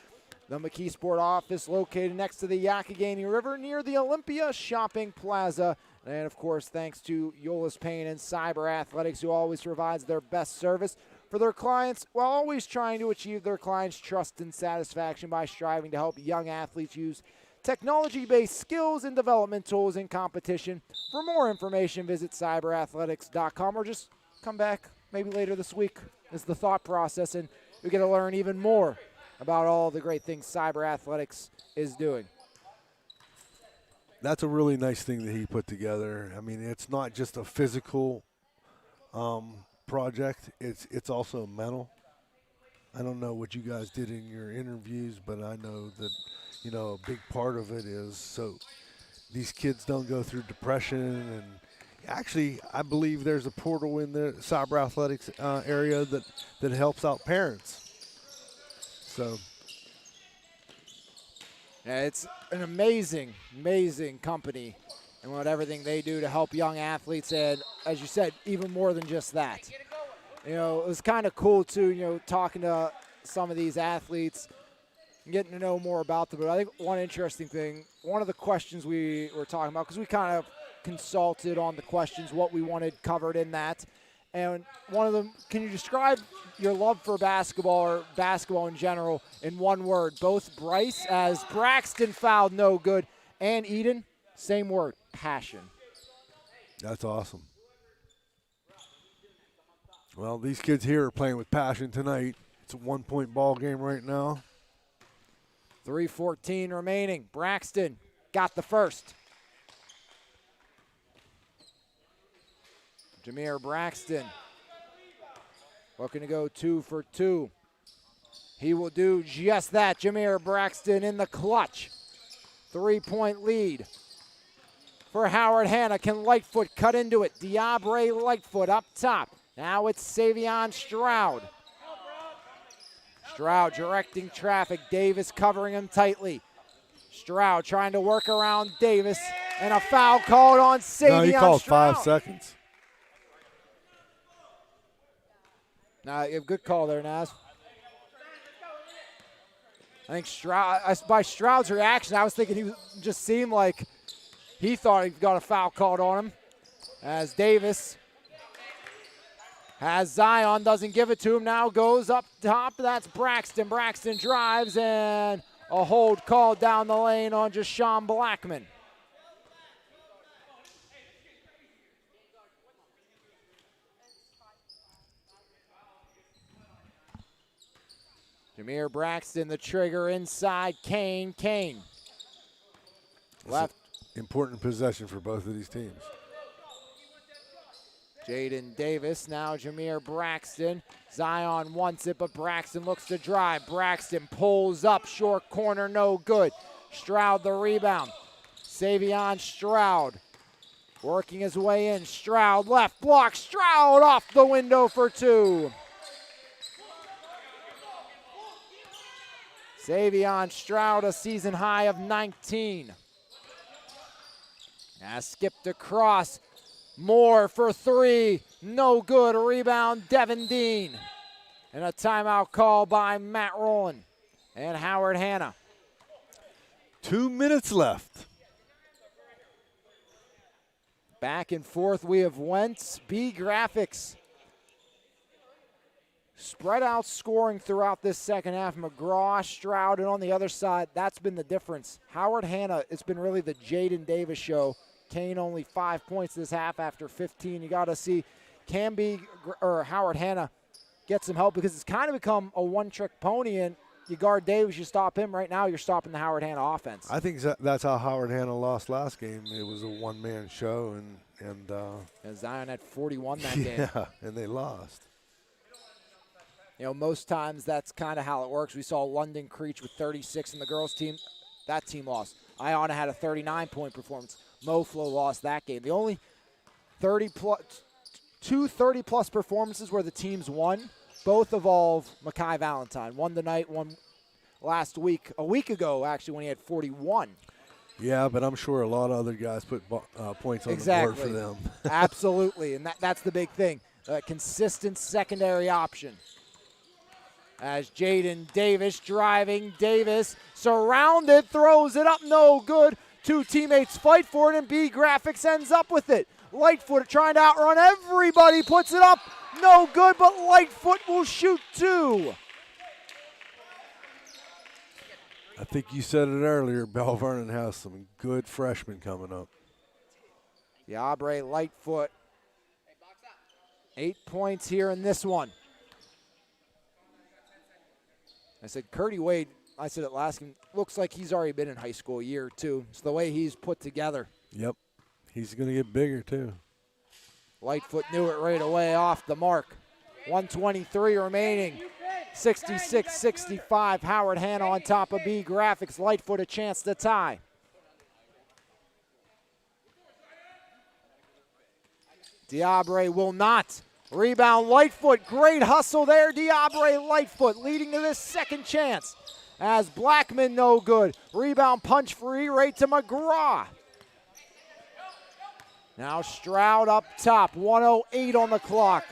The McKeesport office located next to the Yakagani River near the Olympia Shopping Plaza. And, of course, thanks to Yolis Payne and Cyber Athletics, who always provides their best service for their clients while always trying to achieve their clients' trust and satisfaction by striving to help young athletes use technology-based skills and development tools in competition. For more information, visit cyberathletics.com or just come back maybe later this week is the thought process, and you're going to learn even more about all the great things Cyber Athletics is doing. That's a really nice thing that he put together. I mean, it's not just a physical project, it's also mental. I don't know what you guys did in your interviews, but I know that, you know, a big part of it is so these kids don't go through depression. And actually, I believe there's a portal in the Cyber Athletics area that helps out parents. So yeah, it's an amazing, amazing company and what everything they do to help young athletes, and as you said, even more than just that. You know, it was kind of cool too, you know, talking to some of these athletes and getting to know more about them. But I think one interesting thing, one of the questions we were talking about, because we kind of consulted on the questions, what we wanted covered in that. And one of them, can you describe your love for basketball or basketball in general in one word? Both Bryce, as Braxton fouled no good, and Eden, same word, passion. that's awesome. Well, these kids here are playing with passion tonight. It's a 1-point ball game right now. 3:14 remaining. Braxton got the first. Jameer Braxton looking to go 2 for 2. He will do just that. Jameer Braxton in the clutch. 3-point lead for Howard Hanna. Can Lightfoot cut into it? Diabre Lightfoot up top. Now it's Savion Stroud. Stroud directing traffic. Davis covering him tightly. Stroud trying to work around Davis. And a foul called on Savion Stroud. No, he called 5 seconds. Nah, good call there, Naz. I think Stroud, by Stroud's reaction, I was thinking he just seemed like he thought he got a foul called on him. As Davis has Zion, doesn't give it to him, now goes up top. That's Braxton. Braxton drives, and a hold called down the lane on Jashawn Blackman. Jameer Braxton, the trigger inside. Kane. Left. Important possession for both of these teams. Jaden Davis, now Jameer Braxton. Zion wants it, but Braxton looks to drive. Braxton pulls up, short corner, no good. Stroud the rebound. Savion Stroud working his way in. Stroud left block. Stroud off the window for 2. Savion Stroud, a season high of 19. Now skipped across. Moore for 3. No good. Rebound, Devin Dean. And a timeout call by Matt Rowland and Howard Hanna. 2 minutes left. Back and forth we have Wentz, BeeGraphix. Spread out scoring throughout this second half. McGraw, Stroud, and on the other side, that's been the difference. Howard Hanna, it's been really the Jaden Davis show. Kane only 5 points this half after 15. You got to see, can Howard Hanna get some help, because it's kind of become a one-trick pony, and you guard Davis, you stop him. Right now, you're stopping the Howard Hanna offense. I think that's how Howard Hanna lost last game. It was a one-man show, and Zion had 41 that game. Yeah, and they lost. You know, most times that's kind of how it works. We saw London Creech with 36 in the girls' team. That team lost. Iona had a 39-point performance. Moflo lost that game. The only two 30-plus performances where the teams won. Both involve Mekhi Valentine. One tonight, one last week. A week ago, actually, when he had 41. Yeah, but I'm sure a lot of other guys put points on the board for them. Absolutely, and that's the big thing. A consistent secondary option. As Jaden Davis driving, Davis surrounded, throws it up, no good. Two teammates fight for it, and BeeGraphix ends up with it. Lightfoot trying to outrun everybody, puts it up, no good, but Lightfoot will shoot two. I think you said it earlier, Bell Vernon has some good freshmen coming up. Diabre Lightfoot, 8 points here in this one. I said, Curdy Wade, I said it last game, looks like he's already been in high school a year or two. It's the way he's put together. Yep. He's going to get bigger, too. Lightfoot knew it right away off the mark. 1:23 remaining. 66-65. Howard Hanna on top of BeeGraphix. Lightfoot a chance to tie. Diabre will not. Rebound Lightfoot. Great hustle there. Diabre Lightfoot leading to this second chance. As Blackman no good. Rebound punch free right to McGraw. Now Stroud up top. 1:08 on the clock.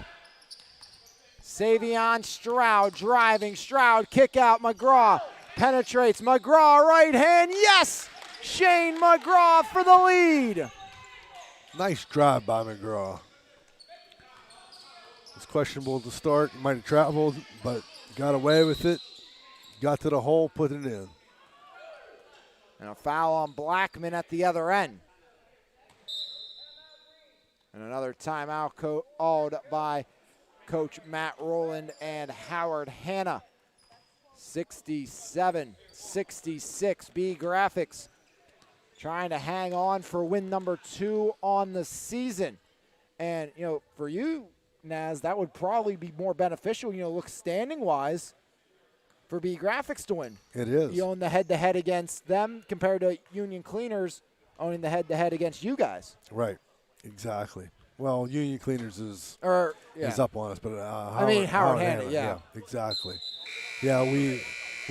Savion Stroud driving. Stroud kick out. McGraw penetrates. McGraw right hand. Yes! Shane McGraw for the lead. Nice drive by McGraw. It's questionable to start. Might have traveled, but got away with it. Got to the hole, put it in. And a foul on Blackman at the other end. And another timeout called by Coach Matt Rowland and Howard Hanna. 67-66, BeeGraphix trying to hang on for win number 2 on the season. And, you know, for you, Naz, that would probably be more beneficial, you know, look standing-wise for BeeGraphix to win. It is. You own the head-to-head against them compared to Union Cleaners owning the head-to-head against you guys. Right, exactly. Well, Union Cleaners is is up on us, but Howard Hanna, yeah. Exactly. Yeah, we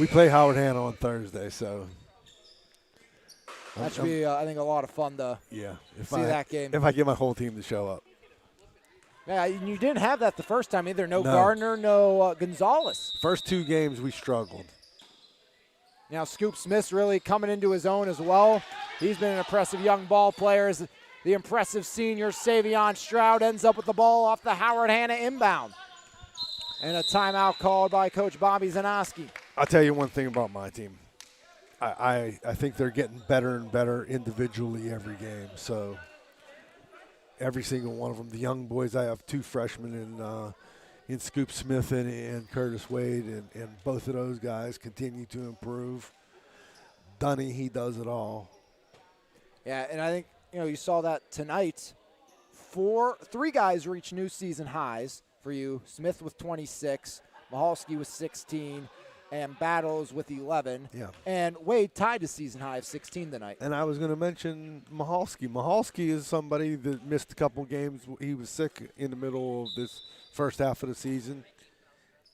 play Howard Hanna on Thursday, so that should be, I think, a lot of fun to see that game. If I get my whole team to show up. Yeah, you didn't have that the first time either. No Gardner, no Gonzalez. First 2 games we struggled. Now Scoop Smith's really coming into his own as well. He's been an impressive young ball player. The impressive senior Savion Stroud ends up with the ball off the Howard Hanna inbound. And a timeout called by Coach Bobby Zanoski. I'll tell you one thing about my team. I think they're getting better and better individually every game. So every single one of them, the young boys, I have 2 freshmen in Scoop Smith and Curtis Wade, and both of those guys continue to improve. Dunny, he does it all. Yeah, and I think, you know, you saw that tonight. 3 guys reach new season highs for you. Smith with 26, Mahalski with 16, and Battles with 11. Yeah. And Wade tied the season high of 16 tonight. And I was going to mention Mahalski. Mahalski is somebody that missed a couple games. He was sick in the middle of this first half of the season.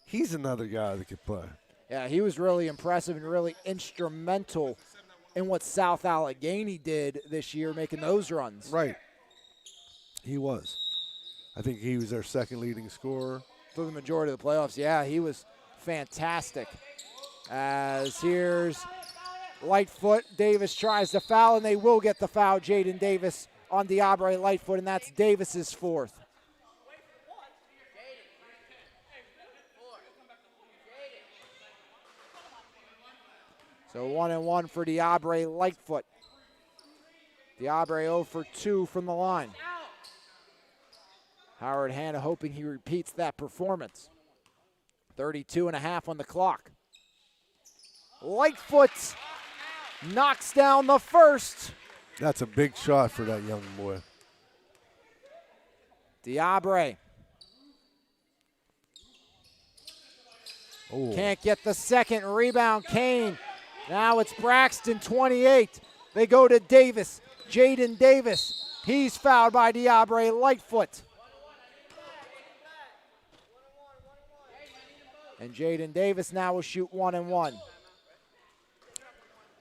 He's another guy that could play. Yeah, he was really impressive and really instrumental in what South Allegheny did this year, making those runs. Right. He was. I think he was their second leading scorer. For the majority of the playoffs, yeah, he was fantastic. As here's Lightfoot. Davis tries to foul, and they will get the foul. Jaden Davis on Diabre Lightfoot, and that's Davis's 4th. So 1-1 for Diabre Lightfoot. Diabre 0 for 2 from the line. Howard Hanna hoping he repeats that performance. 32.5 on the clock. Lightfoot knocks down the first. That's a big shot for that young boy. Diabre. Oh. Can't get the second. Rebound, Kane. Now it's Braxton, 28. They go to Davis. Jaden Davis. He's fouled by Diabre Lightfoot. And Jaden Davis now will shoot 1 and 1.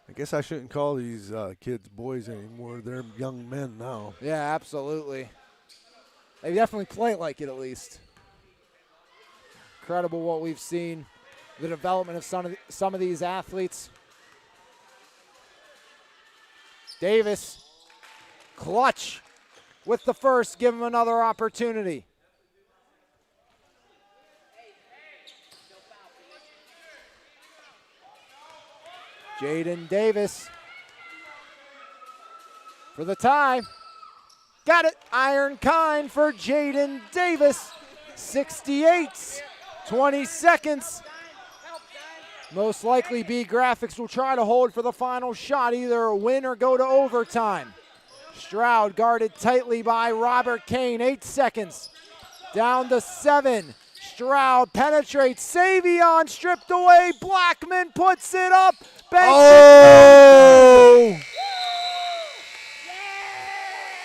I guess I shouldn't call these kids boys anymore. They're young men now. Yeah, absolutely. They definitely play like it at least. Incredible what we've seen, the development of some of these athletes. Davis, clutch with the first, give him another opportunity. Jaden Davis for the tie. Got it, iron kind for Jaden Davis. 68, 20 seconds. Most likely BeeGraphix will try to hold for the final shot, either win or go to overtime. Stroud guarded tightly by Robert Kane, 8 seconds. Down to 7. Stroud penetrates, Savion stripped away, Blackman puts it up. Oh!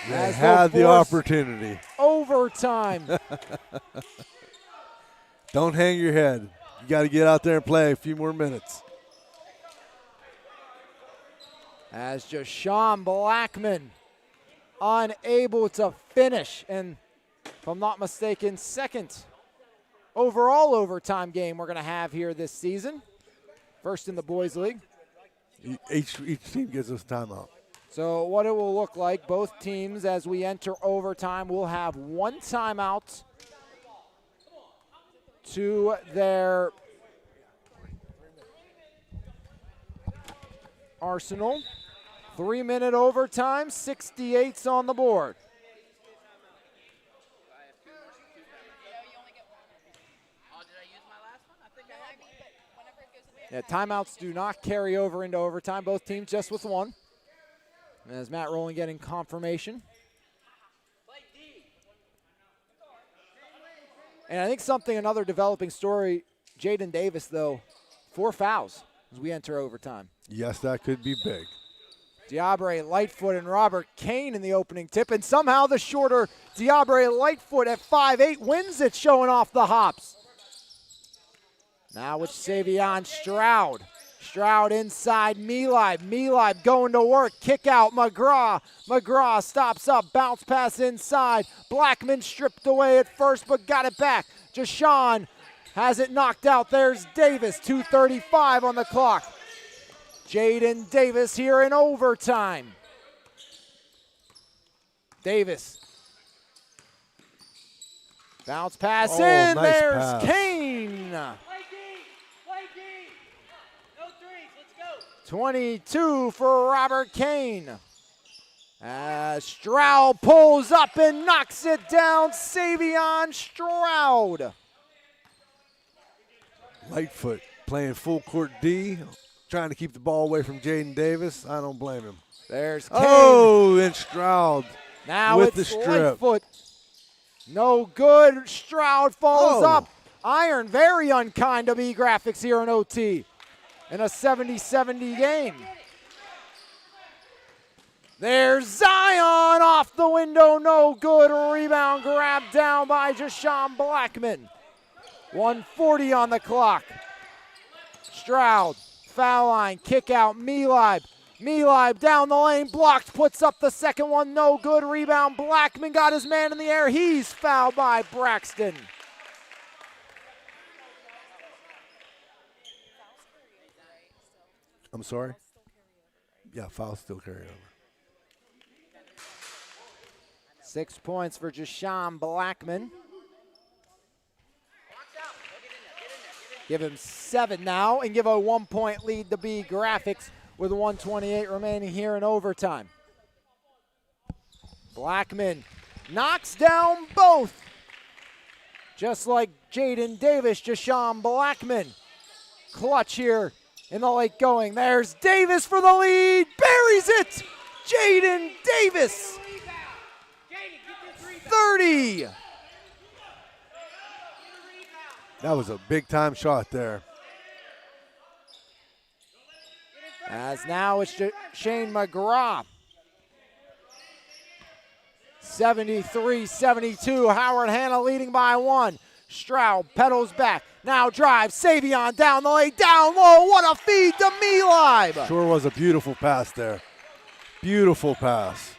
They had the opportunity. Overtime. Don't hang your head. You got to get out there and play a few more minutes. As Jashawn Blackman unable to finish. And if I'm not mistaken, second overall overtime game we're going to have here this season. First in the boys league. Each team gets us timeout. So what it will look like, both teams as we enter overtime will have 1 timeout to their arsenal. 3-minute overtime, 68's on the board. Yeah, timeouts do not carry over into overtime. Both teams just with 1. As Matt Rowland getting confirmation. And I think another developing story, Jaden Davis, though, 4 fouls as we enter overtime. Yes, that could be big. Diabre Lightfoot and Robert Kane in the opening tip, and somehow the shorter Diabre Lightfoot at 5'8" wins it, showing off the hops. Now it's Savion Stroud. Stroud inside Milib. Milib going to work. Kick out McGraw. McGraw stops up. Bounce pass inside. Blackman stripped away at first but got it back. Jashawn has it knocked out. There's Davis. 2:35 on the clock. Jaden Davis here in overtime. Davis. Bounce pass in. Nice There's pass. Kane. 22 for Robert Kane. As Stroud pulls up and knocks it down. Savion Stroud. Lightfoot playing full court D, trying to keep the ball away from Jaden Davis. I don't blame him. There's Kane. Oh, and Stroud now with it's the strip. Lightfoot. No good. Stroud falls up. Iron, very unkind to BeeGraphix here in OT. In a 70-70 game. There's Zion off the window, no good. Rebound grabbed down by Jashawn Blackman. 1:40 on the clock. Stroud, foul line, kick out, Milib. Milib down the lane, blocked, puts up the second one, no good. Rebound, Blackman got his man in the air. He's fouled by Braxton. I'm sorry? Yeah, fouls still carry over. 6 points for Jashawn Blackman. Give him 7 now and give a 1-point lead to BeeGraphix with 1:28 remaining here in overtime. Blackman knocks down both. Just like Jaden Davis, Jashawn Blackman. Clutch here in the late going. There's Davis for the lead. Buries it. Jaden Davis. 30. That was a big-time shot there. As now it's Shane McGraw. 73-72. Howard Hanna leading by 1. Stroud pedals back. Now drives. Savion down the lane. Down low. What a feed to Milib. Sure was a beautiful pass there. Beautiful pass.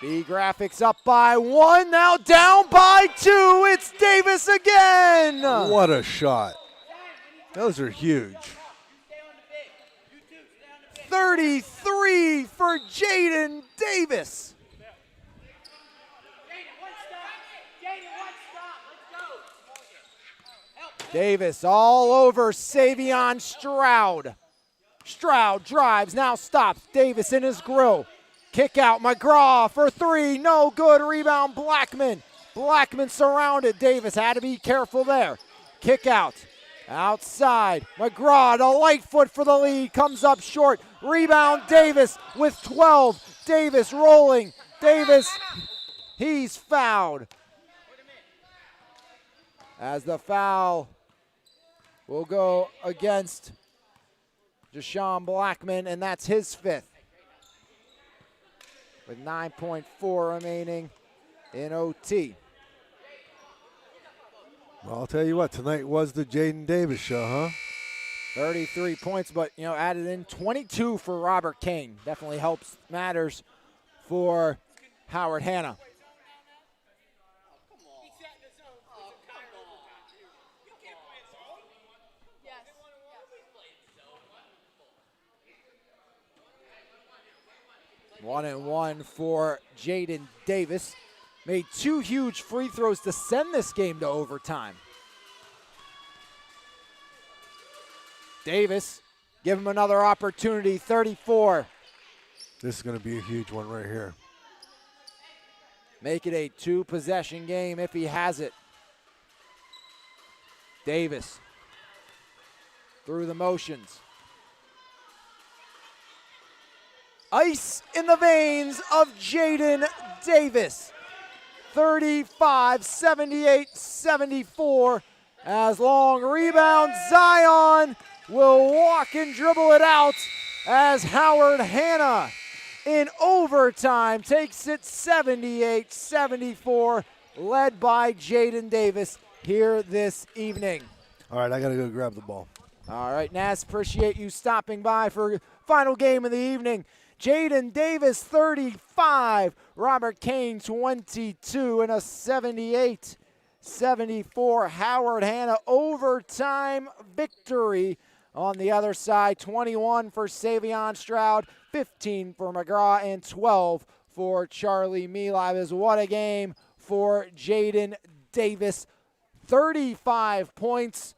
BeeGraphix up by 1. Now down by 2. It's Davis again. What a shot. Those are huge. 33 for Jaden Davis. Davis all over Savion Stroud. Stroud drives, now stops. Davis in his grill. Kick out, McGraw for 3, no good. Rebound, Blackman. Blackman surrounded. Davis had to be careful there. Kick out. Outside, McGraw, the light foot for the lead, comes up short. Rebound, Davis with 12. Davis rolling. Davis, he's fouled. As the foul will go against Jashawn Blackman, and that's his 5th. With 9.4 remaining in OT. Well, I'll tell you what, tonight was the Jaden Davis show, huh? 33 points, but, added in 22 for Robert Kane. Definitely helps matters for Howard Hanna. One and one for Jaden Davis. Made 2 huge free throws to send this game to overtime. Davis, give him another opportunity, 34. This is going to be a huge one right here. Make it a 2-possession game if he has it. Davis through the motions. Ice in the veins of Jaden Davis. 35, 78, 74. As long rebound, Zion will walk and dribble it out as Howard Hanna in overtime takes it 78-74, led by Jaden Davis here this evening. All right, I got to go grab the ball. All right, Nas, appreciate you stopping by for final game of the evening. Jaden Davis, 35. Robert Kane, 22. And a 78-74 Howard Hanna overtime victory. On the other side, 21 for Savion Stroud, 15 for McGraw, and 12 for Charlie Milib. What a game for Jaden Davis. 35 points,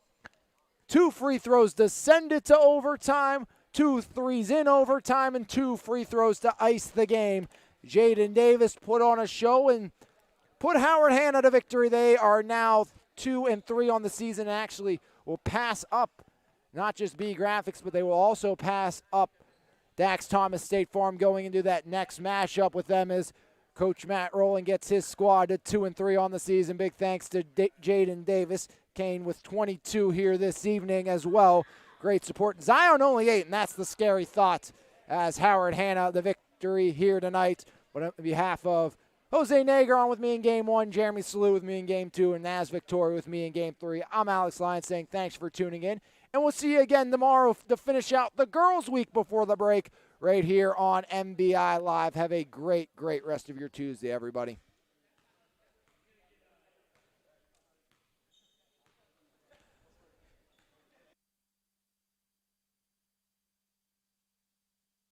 2 free throws to send it to overtime, 2 threes in overtime, and 2 free throws to ice the game. Jaden Davis put on a show and put Howard Hanna to victory. They are now 2-3 on the season and actually will pass up not just BeeGraphix, but they will also pass up Dax Thomas State Farm going into that next matchup with them as Coach Matt Rowland gets his squad to 2-3 on the season. Big thanks to Jaden Davis. Kane with 22 here this evening as well. Great support. Zion only 8, and that's the scary thought as Howard Hanna the victory here tonight. But on behalf of Jose Nager on with me in Game 1, Jeremy Salou with me in Game 2, and Naz Victoria with me in Game 3. I'm Alex Lyons saying thanks for tuning in. And we'll see you again tomorrow to finish out the girls' week before the break right here on MVI Live. Have a great, great rest of your Tuesday, everybody.